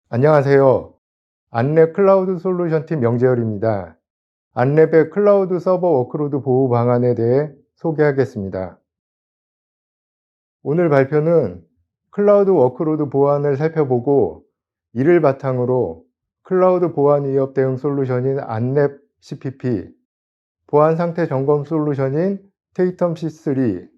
안녕하세요. 안랩 클라우드 솔루션 팀 명재열입니다. 안랩의 클라우드 서버 워크로드 보호 방안에 대해 소개하겠습니다. 오늘 발표는 클라우드 워크로드 보안을 살펴보고 이를 바탕으로 클라우드 보안 위협 대응 솔루션인 안랩 CPP, 보안 상태 점검 솔루션인 테이텀 C3,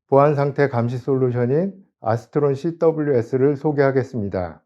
보안 상태 감시 솔루션인 아스트론 CWS를 소개하겠습니다.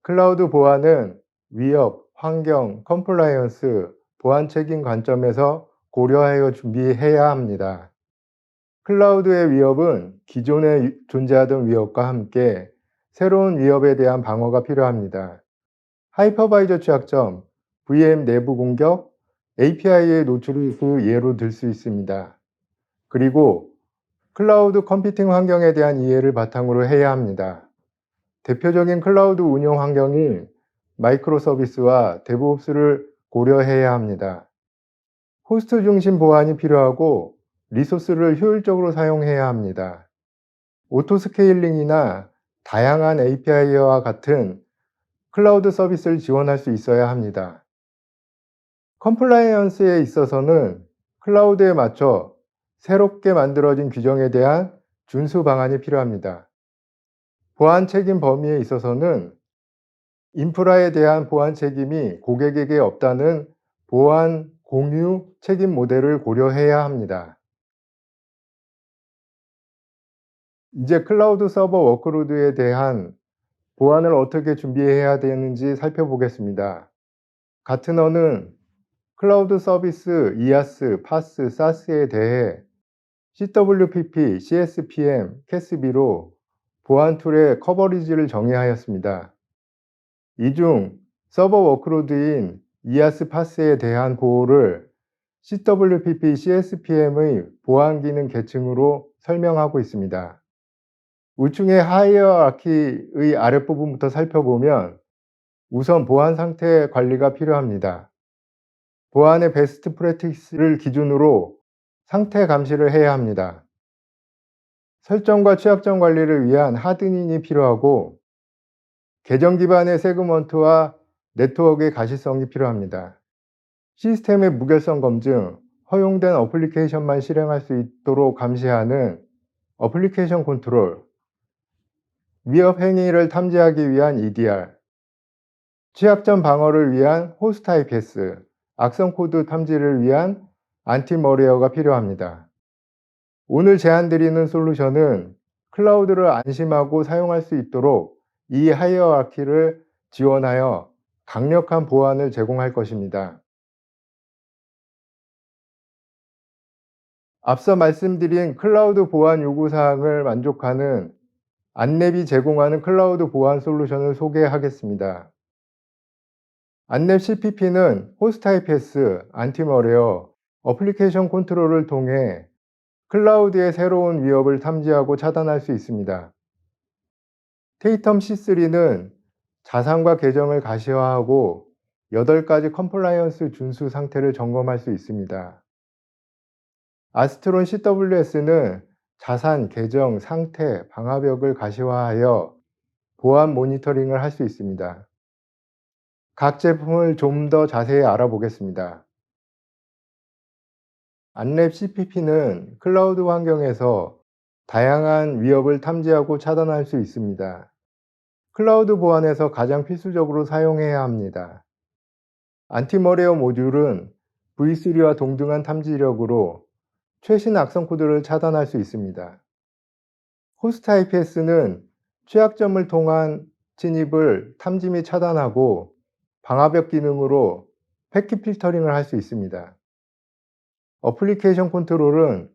클라우드 보안은 위협, 환경, 컴플라이언스, 보안 책임 관점에서 고려하여 준비해야 합니다. 클라우드의 위협은 기존에 존재하던 위협과 함께 새로운 위협에 대한 방어가 필요합니다. 하이퍼바이저 취약점, VM 내부 공격, API의 노출을 그 예로 들 수 있습니다. 그리고 클라우드 컴퓨팅 환경에 대한 이해를 바탕으로 해야 합니다. 대표적인 클라우드 운영 환경인 마이크로 서비스와 데브옵스를 고려해야 합니다. 호스트 중심 보안이 필요하고 리소스를 효율적으로 사용해야 합니다. 오토 스케일링이나 다양한 API와 같은 클라우드 서비스를 지원할 수 있어야 합니다. 컴플라이언스에 있어서는 클라우드에 맞춰 새롭게 만들어진 규정에 대한 준수 방안이 필요합니다. 보안 책임 범위에 있어서는 인프라에 대한 보안 책임이 고객에게 없다는 보안 공유 책임 모델을 고려해야 합니다. 이제 클라우드 서버 워크로드에 대한 보안을 어떻게 준비해야 되는지 살펴보겠습니다. 가트너는 클라우드 서비스 IaaS, PaaS, SaaS에 대해 CWPP, CSPM, CASB로 보안 툴의 커버리지를 정의하였습니다. 이 중 서버 워크로드인 IaaS, PaaS에 대한 보호를 CWPP, CSPM의 보안 기능 계층으로 설명하고 있습니다. 우측의 하이어아키의 아랫부분부터 살펴보면 우선 보안 상태 관리가 필요합니다. 보안의 베스트 프랙티스를 기준으로 상태 감시를 해야 합니다. 설정과 취약점 관리를 위한 하드닝이 필요하고 계정 기반의 세그먼트와 네트워크의 가시성이 필요합니다. 시스템의 무결성 검증, 허용된 어플리케이션만 실행할 수 있도록 감시하는 어플리케이션 컨트롤, 위협 행위를 탐지하기 위한 EDR, 취약점 방어를 위한 호스트 IPS, 악성 코드 탐지를 위한 안티머리어가 필요합니다. 오늘 제안드리는 솔루션은 클라우드를 안심하고 사용할 수 있도록 이 하이어아키를 지원하여 강력한 보안을 제공할 것입니다. 앞서 말씀드린 클라우드 보안 요구사항을 만족하는 안랩이 제공하는 클라우드 보안 솔루션을 소개하겠습니다. 안랩 CPP는 호스트 IPS, 안티머레어, 어플리케이션 컨트롤을 통해 클라우드의 새로운 위협을 탐지하고 차단할 수 있습니다. 테이텀 C3는 자산과 계정을 가시화하고 8가지 컴플라이언스 준수 상태를 점검할 수 있습니다. 아스트론 CWS는 자산, 계정, 상태, 방화벽을 가시화하여 보안 모니터링을 할 수 있습니다. 각 제품을 좀 더 자세히 알아보겠습니다. 안랩 CPP는 클라우드 환경에서 다양한 위협을 탐지하고 차단할 수 있습니다. 클라우드 보안에서 가장 필수적으로 사용해야 합니다. 안티머레어 모듈은 V3와 동등한 탐지력으로 최신 악성 코드를 차단할 수 있습니다. 호스트 IPS는 취약점을 통한 진입을 탐지 및 차단하고 방화벽 기능으로 패킷 필터링을 할 수 있습니다. 어플리케이션 컨트롤은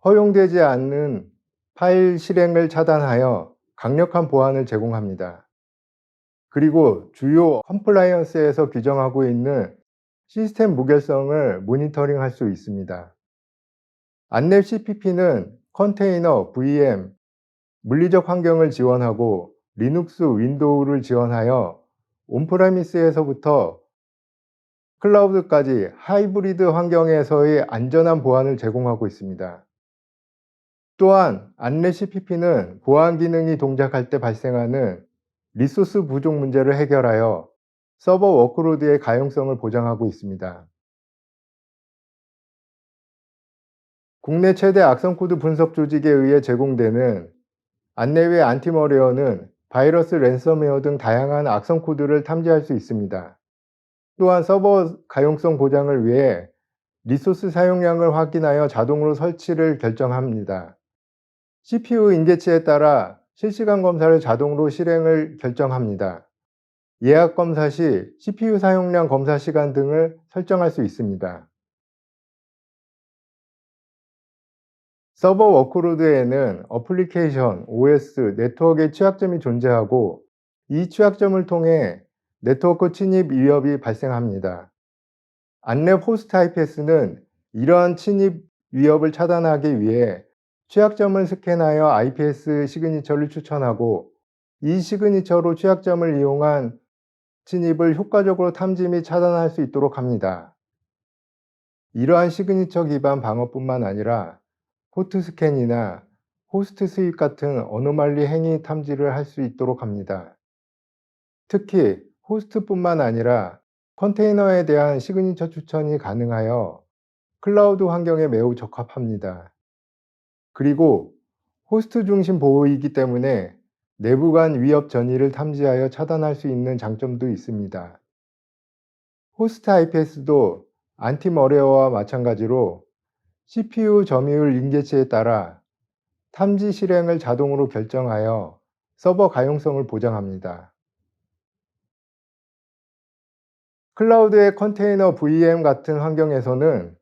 허용되지 않는 파일 실행을 차단하여 강력한 보안을 제공합니다. 그리고 주요 컴플라이언스에서 규정하고 있는 시스템 무결성을 모니터링할 수 있습니다. 안랩 CPP는 컨테이너, VM, 물리적 환경을 지원하고 리눅스, 윈도우를 지원하여 온프레미스에서부터 클라우드까지 하이브리드 환경에서의 안전한 보안을 제공하고 있습니다. 또한 안랩 CPP는 보안 기능이 동작할 때 발생하는 리소스 부족 문제를 해결하여 서버 워크로드의 가용성을 보장하고 있습니다. 국내 최대 악성 코드 분석 조직에 의해 제공되는 안내외 안티머레어는 바이러스, 랜섬웨어 등 다양한 악성 코드를 탐지할 수 있습니다. 또한 서버 가용성 보장을 위해 리소스 사용량을 확인하여 자동으로 설치를 결정합니다. CPU 인계치에 따라 실시간 검사를 자동으로 실행을 결정합니다. 예약 검사 시 CPU 사용량, 검사 시간 등을 설정할 수 있습니다. 서버 워크로드에는 어플리케이션, OS, 네트워크의 취약점이 존재하고 이 취약점을 통해 네트워크 침입 위협이 발생합니다. 안랩 호스트 IPS는 이러한 침입 위협을 차단하기 위해 취약점을 스캔하여 IPS 시그니처를 추천하고 이 시그니처로 취약점을 이용한 침입을 효과적으로 탐지 및 차단할 수 있도록 합니다. 이러한 시그니처 기반 방어뿐만 아니라 포트 스캔이나 호스트 스윕 같은 어노말리 행위 탐지를 할 수 있도록 합니다. 특히 호스트뿐만 아니라 컨테이너에 대한 시그니처 추천이 가능하여 클라우드 환경에 매우 적합합니다. 그리고 호스트 중심 보호이기 때문에 내부 간 위협 전이를 탐지하여 차단할 수 있는 장점도 있습니다. 호스트 IPS도 안티머레어와 마찬가지로 CPU 점유율 인계치에 따라 탐지 실행을 자동으로 결정하여 서버 가용성을 보장합니다. 클라우드의 컨테이너 VM 같은 환경에서는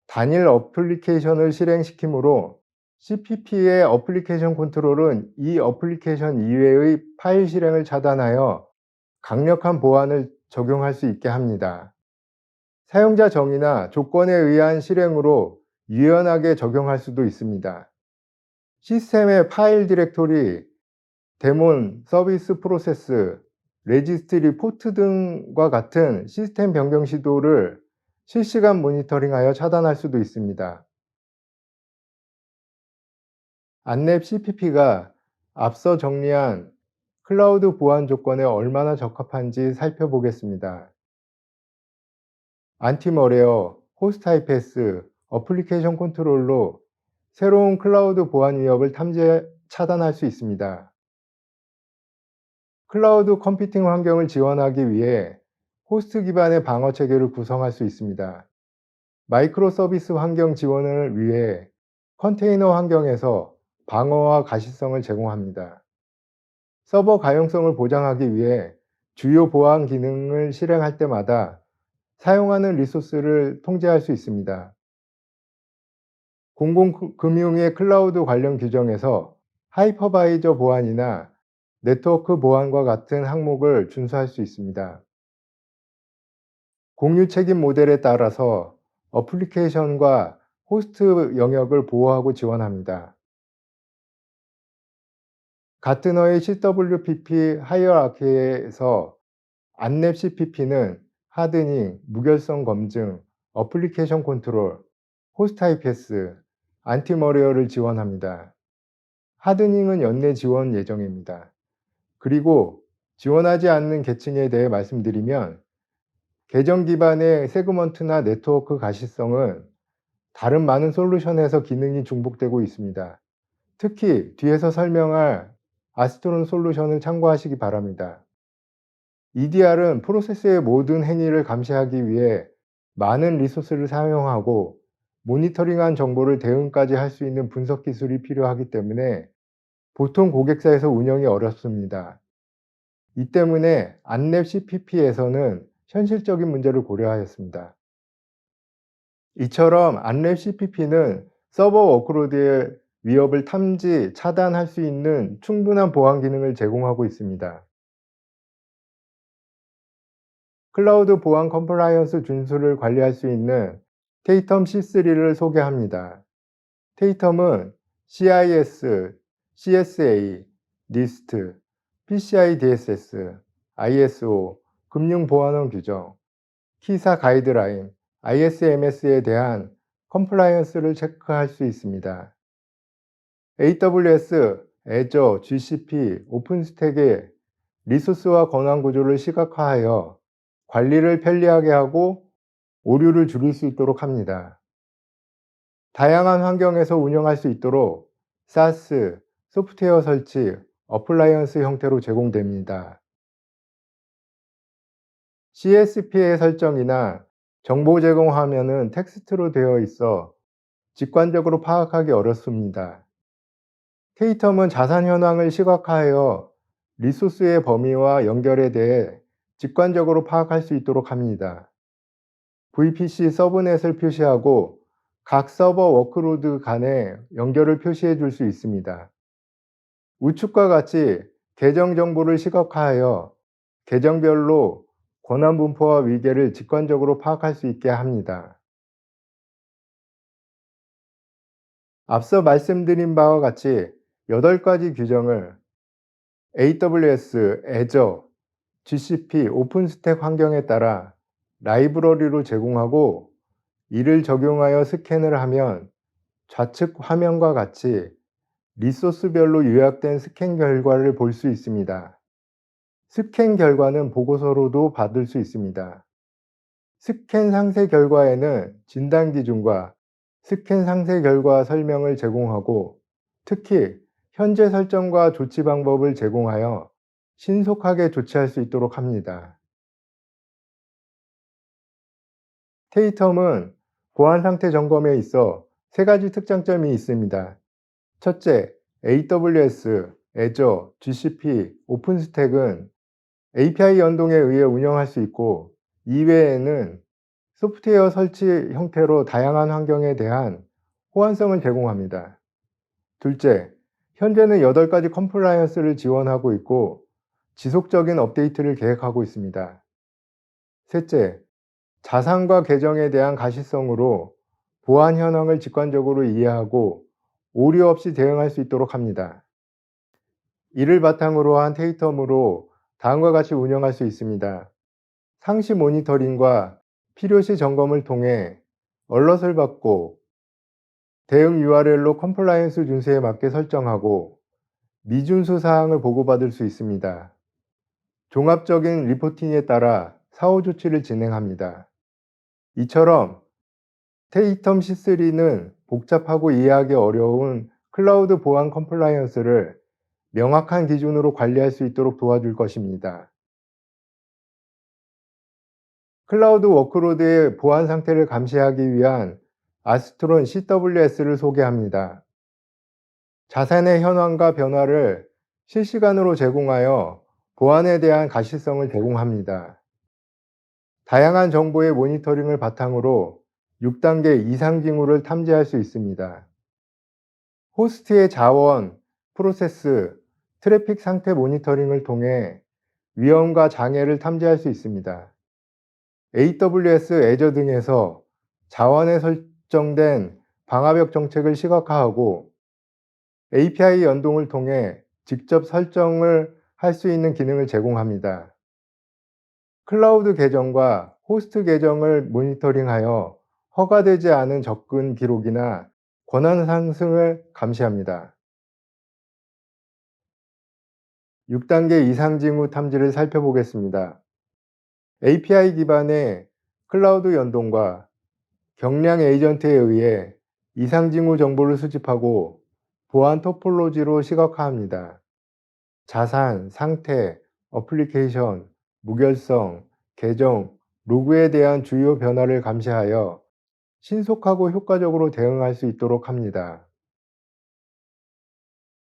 단일 어플리케이션을 실행시키므로 CPP의 어플리케이션 컨트롤은 이 어플리케이션 이외의 파일 실행을 차단하여 강력한 보안을 적용할 수 있게 합니다. 사용자 정의나 조건에 의한 실행으로 유연하게 적용할 수도 있습니다. 시스템의 파일 디렉토리, 데몬, 서비스 프로세스, 레지스트리, 포트 등과 같은 시스템 변경 시도를 실시간 모니터링하여 차단할 수도 있습니다. 안랩 CPP가 앞서 정리한 클라우드 보안 조건에 얼마나 적합한지 살펴보겠습니다. 안티머레어, 호스트 IPS, 어플리케이션 컨트롤로 새로운 클라우드 보안 위협을 차단할 수 있습니다. 클라우드 컴퓨팅 환경을 지원하기 위해 호스트 기반의 방어 체계를 구성할 수 있습니다. 마이크로 서비스 환경 지원을 위해 컨테이너 환경에서 방어와 가시성을 제공합니다. 서버 가용성을 보장하기 위해 주요 보안 기능을 실행할 때마다 사용하는 리소스를 통제할 수 있습니다. 공공금융의 클라우드 관련 규정에서 하이퍼바이저 보안이나 네트워크 보안과 같은 항목을 준수할 수 있습니다. 공유 책임 모델에 따라서 어플리케이션과 호스트 영역을 보호하고 지원합니다. 가트너의 CWPP 하이어라키에서 안랩 CPP는 하드닝, 무결성 검증, 어플리케이션 컨트롤, 호스트 IPS, 안티머레어를 지원합니다. 하드닝은 연내 지원 예정입니다. 그리고 지원하지 않는 계층에 대해 말씀드리면 계정 기반의 세그먼트나 네트워크 가시성은 다른 많은 솔루션에서 기능이 중복되고 있습니다. 특히 뒤에서 설명할 아스트론 솔루션을 참고하시기 바랍니다. EDR은 프로세스의 모든 행위를 감시하기 위해 많은 리소스를 사용하고 모니터링한 정보를 대응까지 할 수 있는 분석 기술이 필요하기 때문에 보통 고객사에서 운영이 어렵습니다. 이 때문에 안랩 CPP에서는 현실적인 문제를 고려하였습니다. 이처럼 안랩 CPP는 서버 워크로드의 위협을 탐지, 차단할 수 있는 충분한 보안 기능을 제공하고 있습니다. 클라우드 보안 컴플라이언스 준수를 관리할 수 있는 테이텀 C3를 소개합니다. 테이텀은 CIS, CSA, NIST, PCI DSS, ISO, 금융보안원 규정, 키사 가이드라인, ISMS에 대한 컴플라이언스를 체크할 수 있습니다. AWS, Azure, GCP, 오픈스택의 리소스와 권한 구조를 시각화하여 관리를 편리하게 하고 오류를 줄일 수 있도록 합니다. 다양한 환경에서 운영할 수 있도록 SaaS, 소프트웨어 설치, 어플라이언스 형태로 제공됩니다. CSP의 설정이나 정보 제공 화면은 텍스트로 되어 있어 직관적으로 파악하기 어렵습니다. 테이텀은 자산 현황을 시각화하여 리소스의 범위와 연결에 대해 직관적으로 파악할 수 있도록 합니다. VPC 서브넷을 표시하고 각 서버 워크로드 간의 연결을 표시해 줄 수 있습니다. 우측과 같이 계정 정보를 시각화하여 계정별로 권한 분포와 위계를 직관적으로 파악할 수 있게 합니다. 앞서 말씀드린 바와 같이 8가지 규정을 AWS, Azure, GCP, 오픈스택 환경에 따라 라이브러리로 제공하고 이를 적용하여 스캔을 하면 좌측 화면과 같이 리소스별로 요약된 스캔 결과를 볼 수 있습니다. 스캔 결과는 보고서로도 받을 수 있습니다. 스캔 상세 결과에는 진단 기준과 스캔 상세 결과 설명을 제공하고 특히 현재 설정과 조치 방법을 제공하여 신속하게 조치할 수 있도록 합니다. 테이텀은 보안 상태 점검에 있어 3가지 특장점이 있습니다. 첫째, AWS, Azure, GCP, 오픈스택은 API 연동에 의해 운영할 수 있고 이외에는 소프트웨어 설치 형태로 다양한 환경에 대한 호환성을 제공합니다. 둘째, 현재는 8가지 컴플라이언스를 지원하고 있고 지속적인 업데이트를 계획하고 있습니다. 셋째, 자산과 계정에 대한 가시성으로 보안 현황을 직관적으로 이해하고 오류 없이 대응할 수 있도록 합니다. 이를 바탕으로 한 테이텀으로 다음과 같이 운영할 수 있습니다. 상시 모니터링과 필요시 점검을 통해 얼럿을 받고 대응 URL로 컴플라이언스 준수에 맞게 설정하고 미준수 사항을 보고받을 수 있습니다. 종합적인 리포팅에 따라 사후 조치를 진행합니다. 이처럼 테이텀 C3는 복잡하고 이해하기 어려운 클라우드 보안 컴플라이언스를 명확한 기준으로 관리할 수 있도록 도와줄 것입니다. 클라우드 워크로드의 보안 상태를 감시하기 위한 아스트론 CWS를 소개합니다. 자산의 현황과 변화를 실시간으로 제공하여 보안에 대한 가시성을 제공합니다. 다양한 정보의 모니터링을 바탕으로 6단계 이상 징후를 탐지할 수 있습니다. 호스트의 자원, 프로세스, 트래픽 상태 모니터링을 통해 위험과 장애를 탐지할 수 있습니다. AWS, Azure 등에서 자원에 설정된 방화벽 정책을 시각화하고 API 연동을 통해 직접 설정을 할 수 있는 기능을 제공합니다. 클라우드 계정과 호스트 계정을 모니터링하여 허가되지 않은 접근 기록이나 권한 상승을 감시합니다. 6단계 이상 징후 탐지를 살펴보겠습니다. API 기반의 클라우드 연동과 경량 에이전트에 의해 이상 징후 정보를 수집하고 보안 토폴로지로 시각화합니다. 자산, 상태, 어플리케이션, 무결성, 계정, 로그에 대한 주요 변화를 감시하여 신속하고 효과적으로 대응할 수 있도록 합니다.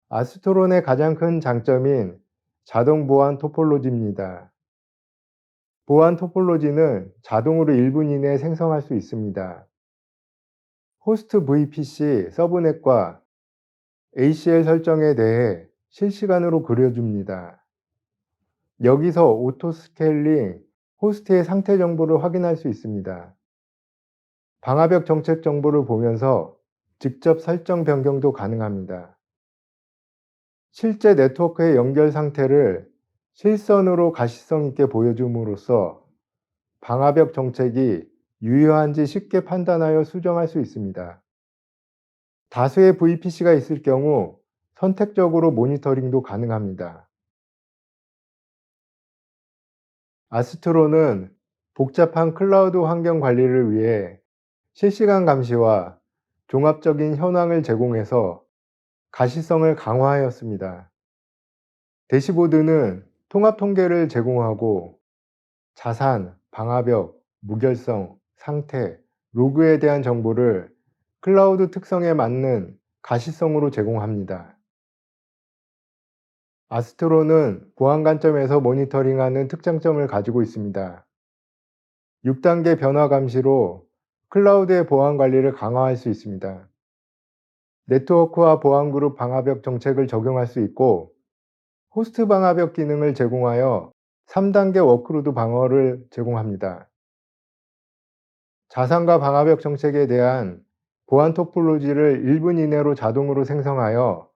아스트론의 가장 큰 장점인 자동 보안 토폴로지입니다. 보안 토폴로지는 자동으로 1분 이내에 생성할 수 있습니다. 호스트 VPC 서브넷과 ACL 설정에 대해 실시간으로 그려줍니다. 여기서 오토 스케일링, 호스트의 상태 정보를 확인할 수 있습니다. 방화벽 정책 정보를 보면서 직접 설정 변경도 가능합니다. 실제 네트워크의 연결 상태를 실선으로 가시성 있게 보여줌으로써 방화벽 정책이 유효한지 쉽게 판단하여 수정할 수 있습니다. 다수의 VPC가 있을 경우 선택적으로 모니터링도 가능합니다. 아스트로는 복잡한 클라우드 환경 관리를 위해 실시간 감시와 종합적인 현황을 제공해서 가시성을 강화하였습니다. 대시보드는 통합 통계를 제공하고 자산, 방화벽, 무결성, 상태, 로그에 대한 정보를 클라우드 특성에 맞는 가시성으로 제공합니다. 아스트로는 보안 관점에서 모니터링하는 특장점을 가지고 있습니다. 6단계 변화 감시로 클라우드의 보안 관리를 강화할 수 있습니다. 네트워크와 보안 그룹 방화벽 정책을 적용할 수 있고 호스트 방화벽 기능을 제공하여 3단계 워크로드 방어를 제공합니다. 자산과 방화벽 정책에 대한 보안 토폴로지를 1분 이내로 자동으로 생성하여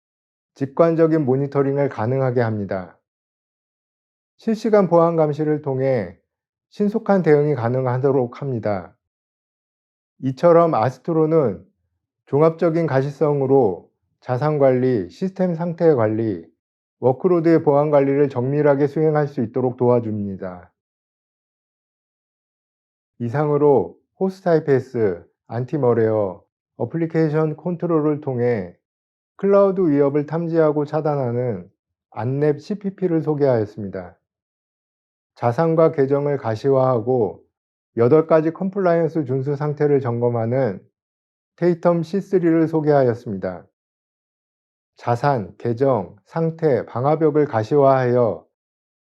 직관적인 모니터링을 가능하게 합니다. 실시간 보안 감시를 통해 신속한 대응이 가능하도록 합니다. 이처럼 아스트로는 종합적인 가시성으로 자산 관리, 시스템 상태 관리, 워크로드의 보안 관리를 정밀하게 수행할 수 있도록 도와줍니다. 이상으로 호스트 IPS, 안티머레어, 어플리케이션 컨트롤을 통해 클라우드 위협을 탐지하고 차단하는 안랩 CPP를 소개하였습니다. 자산과 계정을 가시화하고 8가지 컴플라이언스 준수 상태를 점검하는 테이텀 C3를 소개하였습니다. 자산, 계정, 상태, 방화벽을 가시화하여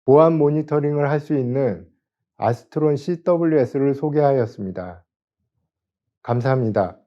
보안 모니터링을 할 수 있는 아스트론 CWS를 소개하였습니다. 감사합니다.